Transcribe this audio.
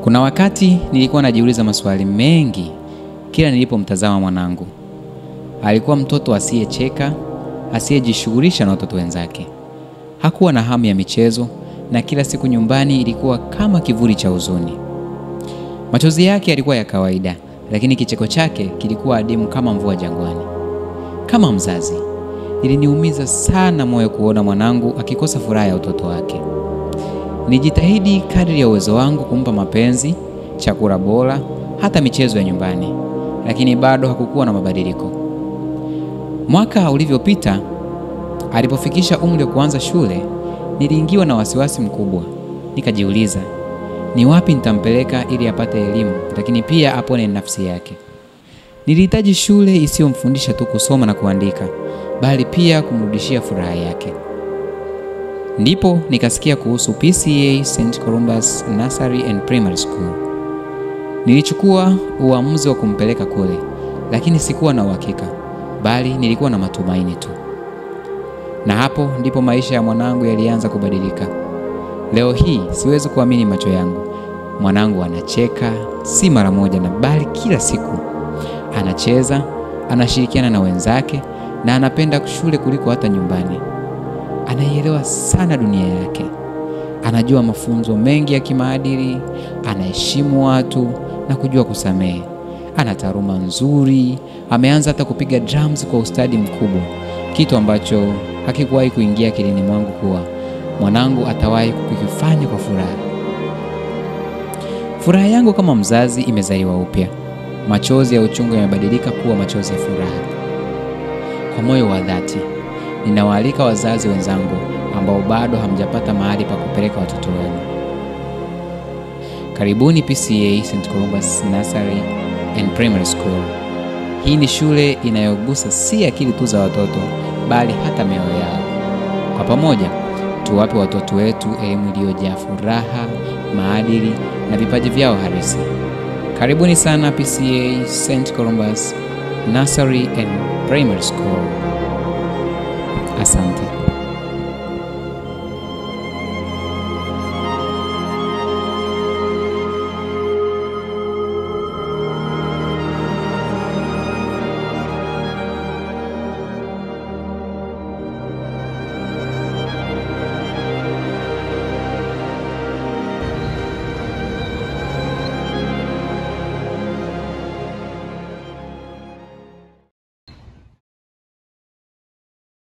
Kuna wakati nilikuwa najiuliza maswali mengi kila nilipomtazama mwanangu. Alikuwa mtoto asiyecheka, asiyejishughulisha na watoto wenzake. Hakuwa na hamu ya michezo na kila siku nyumbani ilikuwa kama kivuli cha huzuni. Machozi yake yalikuwa ya kawaida, lakini kicheko chake kilikuwa adimu kama mvua jangwani. Kama mzazi, iliniumiza sana moyo kuona mwanangu akikosa furaha ya utoto wake. Nijitahidi kadri ya uwezo wangu kumpa mapenzi, chakula bora, hata michezo ya nyumbani, lakini bado hakukuwa na mabadiliko. Mwaka ulivyopita, alipofikisha umri wa kuanza shule, niliingiwa na wasiwasi mkubwa. Nikajiuliza, ni wapi nitampeleka ili apate elimu, lakini pia apone nafsi yake. Nilihitaji shule isiyomfundisha tu kusoma na kuandika, bali pia kumrudishia furaha yake. Ndipo nikasikia kuhusu PCEA St. Columbus Nursery and Primary School. Nilichukua uamuzi wa kumpeleka kule, lakini sikuwa na uhakika, bali nilikuwa na matumaini tu. Na hapo ndipo maisha ya mwanangu yalianza kubadilika. Leo hii siwezi kuamini macho yangu. Mwanangu anacheka, si mara moja na bali kila siku. Anacheza, anashirikiana na wenzake na anapenda shule kuliko hata nyumbani. Anaielewa sana dunia yake. Anajua mafunzo mengi ya kimaadili, anaheshimu watu na kujua kusamehe. Ana taaluma nzuri, ameanza hata kupiga drums kwa ustadi mkubwa, kitu ambacho hakikuwahi kuingia akilini mwangu kuwa mwanangu atawahi kukifanya kwa furaha. Furaha yangu kama mzazi imezaliwa upya. Machozi ya uchungu yamebadilika kuwa machozi ya furaha. Kwa moyo wa dhati, ninawaalika wazazi wenzangu ambao bado hamjapata mahali pa kupeleka watoto wenu. Karibuni PCEA St. Columbus Nursery and Primary School. Hii ni shule inayogusa si akili tu za watoto, bali hata mioyo yao. Kwa pamoja, tuwape watoto wetu elimu iliyojaa furaha, maadili na vipaji vyao halisi. Karibuni sana PCEA St. Columbus Nursery and Primary School. Asante.